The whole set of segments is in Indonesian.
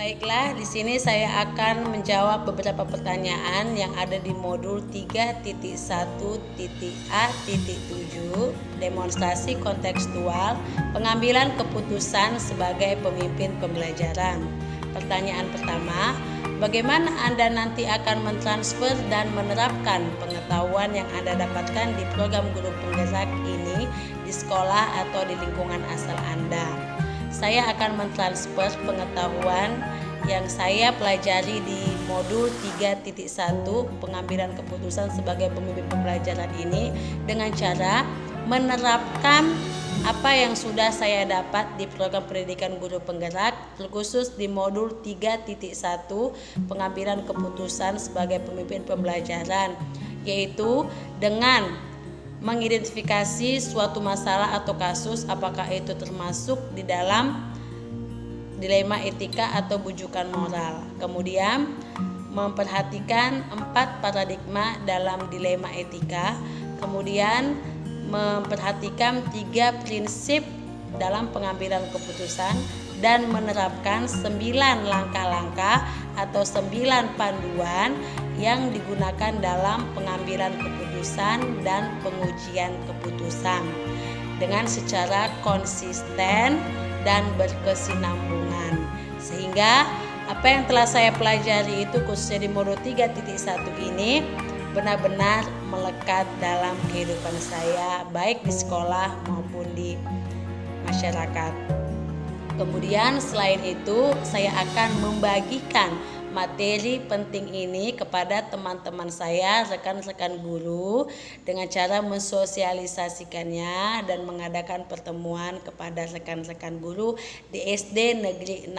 Baiklah, di sini saya akan menjawab beberapa pertanyaan yang ada di modul 3.1.A.7 demonstrasi kontekstual pengambilan keputusan sebagai pemimpin pembelajaran. Pertanyaan pertama, bagaimana Anda nanti akan mentransfer dan menerapkan pengetahuan yang Anda dapatkan di program guru penggerak ini di sekolah atau di lingkungan asal Anda? Saya akan mentransfer pengetahuan yang saya pelajari di modul 3.1 pengambilan keputusan sebagai pemimpin pembelajaran ini dengan cara menerapkan apa yang sudah saya dapat di program pendidikan guru penggerak, terkhusus di modul 3.1 pengambilan keputusan sebagai pemimpin pembelajaran, yaitu dengan mengidentifikasi suatu masalah atau kasus, apakah itu termasuk di dalam dilema etika atau bujukan moral. Kemudian memperhatikan 4 paradigma dalam dilema etika. Kemudian memperhatikan 3 prinsip dalam pengambilan keputusan dan menerapkan 9 langkah-langkah atau 9 panduan yang digunakan dalam pengambilan keputusan dan pengujian keputusan dengan secara konsisten dan berkesinambungan, sehingga apa yang telah saya pelajari itu khususnya di modul 3.1 ini benar-benar melekat dalam kehidupan saya, baik di sekolah maupun di masyarakat. Kemudian selain itu saya akan membagikan materi penting ini kepada teman-teman saya, rekan-rekan guru, dengan cara mensosialisasikannya dan mengadakan pertemuan kepada rekan-rekan guru di SD Negeri 16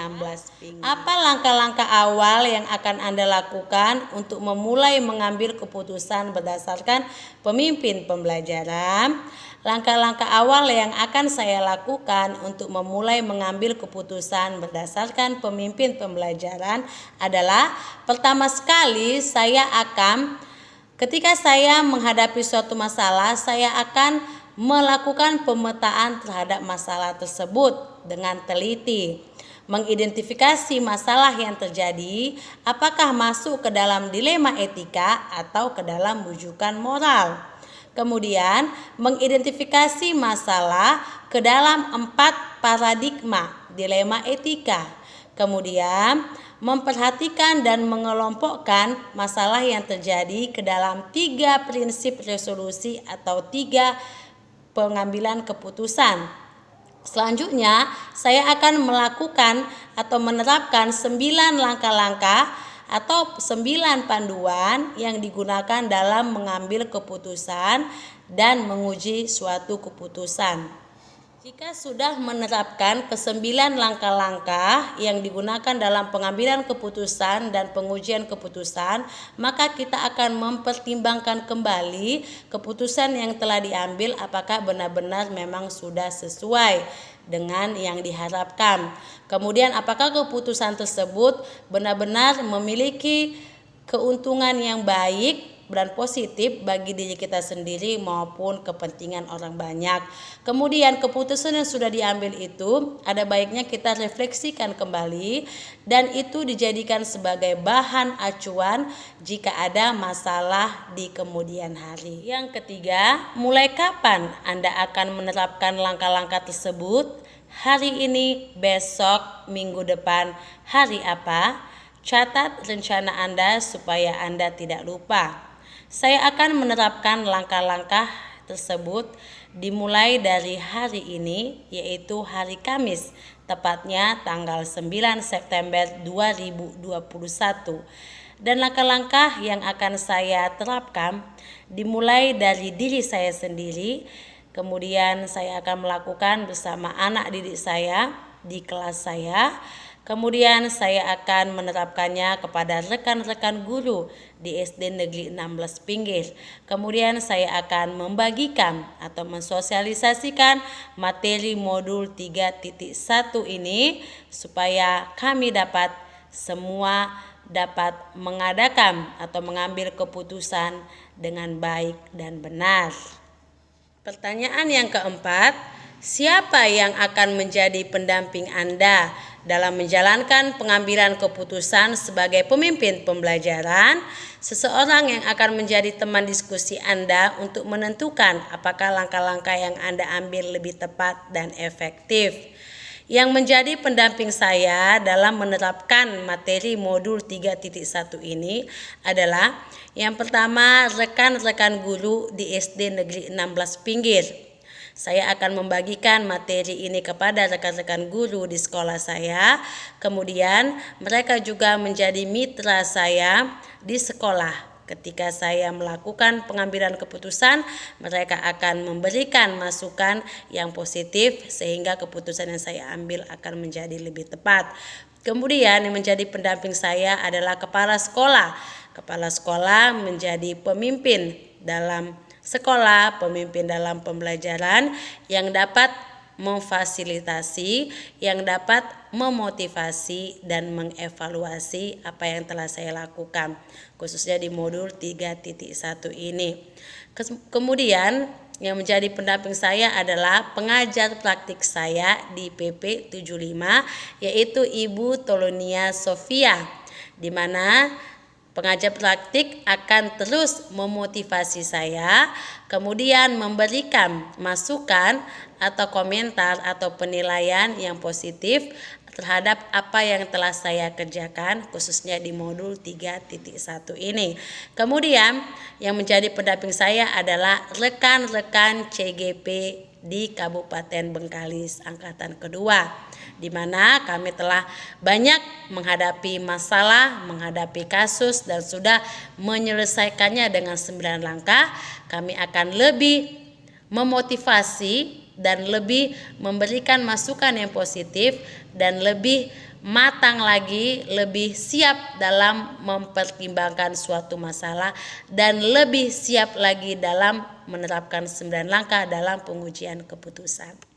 Pinggir. Apa langkah-langkah awal yang akan Anda lakukan untuk memulai mengambil keputusan berdasarkan pemimpin pembelajaran? Langkah-langkah awal yang akan saya lakukan untuk memulai mengambil keputusan berdasarkan pemimpin pembelajaran adalah, pertama sekali ketika saya menghadapi suatu masalah, saya akan melakukan pemetaan terhadap masalah tersebut dengan teliti, mengidentifikasi masalah yang terjadi, apakah masuk ke dalam dilema etika atau ke dalam bujukan moral. Kemudian mengidentifikasi masalah ke dalam 4 paradigma dilema etika. Kemudian memperhatikan dan mengelompokkan masalah yang terjadi ke dalam 3 prinsip resolusi atau 3 pengambilan keputusan. Selanjutnya saya akan melakukan atau menerapkan 9 langkah-langkah atau 9 panduan yang digunakan dalam mengambil keputusan dan menguji suatu keputusan. Jika sudah menerapkan ke-9 langkah-langkah yang digunakan dalam pengambilan keputusan dan pengujian keputusan, maka kita akan mempertimbangkan kembali keputusan yang telah diambil apakah benar-benar memang sudah sesuai dengan yang diharapkan. Kemudian apakah keputusan tersebut benar-benar memiliki keuntungan yang baik dan positif bagi diri kita sendiri maupun kepentingan orang banyak. Kemudian keputusan yang sudah diambil itu ada baiknya kita refleksikan kembali dan itu dijadikan sebagai bahan acuan jika ada masalah di kemudian hari. Yang ketiga, mulai kapan Anda akan menerapkan langkah-langkah tersebut? Hari ini, besok, minggu depan, hari apa? Catat rencana Anda supaya Anda tidak lupa. Saya akan menerapkan langkah-langkah tersebut dimulai dari hari ini, yaitu hari Kamis, tepatnya tanggal 9 September 2021. Dan langkah-langkah yang akan saya terapkan dimulai dari diri saya sendiri, kemudian saya akan melakukan bersama anak didik saya di kelas saya. Kemudian saya akan menerapkannya kepada rekan-rekan guru di SD Negeri 16 Pinggir. Kemudian saya akan membagikan atau mensosialisasikan materi modul 3.1 ini supaya kami semua dapat mengadakan atau mengambil keputusan dengan baik dan benar. Pertanyaan yang keempat, siapa yang akan menjadi pendamping Anda dalam menjalankan pengambilan keputusan sebagai pemimpin pembelajaran, seseorang yang akan menjadi teman diskusi Anda untuk menentukan apakah langkah-langkah yang Anda ambil lebih tepat dan efektif. Yang menjadi pendamping saya dalam menerapkan materi modul 3.1 ini adalah yang pertama, rekan-rekan guru di SD Negeri 16 Pinggir. Saya akan membagikan materi ini kepada rekan-rekan guru di sekolah saya. Kemudian mereka juga menjadi mitra saya di sekolah. Ketika saya melakukan pengambilan keputusan, mereka akan memberikan masukan yang positif sehingga keputusan yang saya ambil akan menjadi lebih tepat. Kemudian yang menjadi pendamping saya adalah kepala sekolah. Kepala sekolah menjadi pemimpin dalam sekolah, pemimpin dalam pembelajaran yang dapat memfasilitasi, yang dapat memotivasi dan mengevaluasi apa yang telah saya lakukan, khususnya di modul 3.1 ini. Kemudian yang menjadi pendamping saya adalah pengajar praktik saya di PP 75, yaitu Ibu Tolonia Sofia, di mana pengajar praktik akan terus memotivasi saya, kemudian memberikan masukan atau komentar atau penilaian yang positif terhadap apa yang telah saya kerjakan, khususnya di modul 3.1 ini. Kemudian yang menjadi pendamping saya adalah rekan-rekan CGP di Kabupaten Bengkalis angkatan kedua, di mana kami telah banyak menghadapi masalah, menghadapi kasus dan sudah menyelesaikannya dengan 9 langkah. Kami akan lebih memotivasi dan lebih memberikan masukan yang positif dan lebih matang lagi, lebih siap dalam mempertimbangkan suatu masalah dan lebih siap lagi dalam menerapkan 9 langkah dalam pengujian keputusan.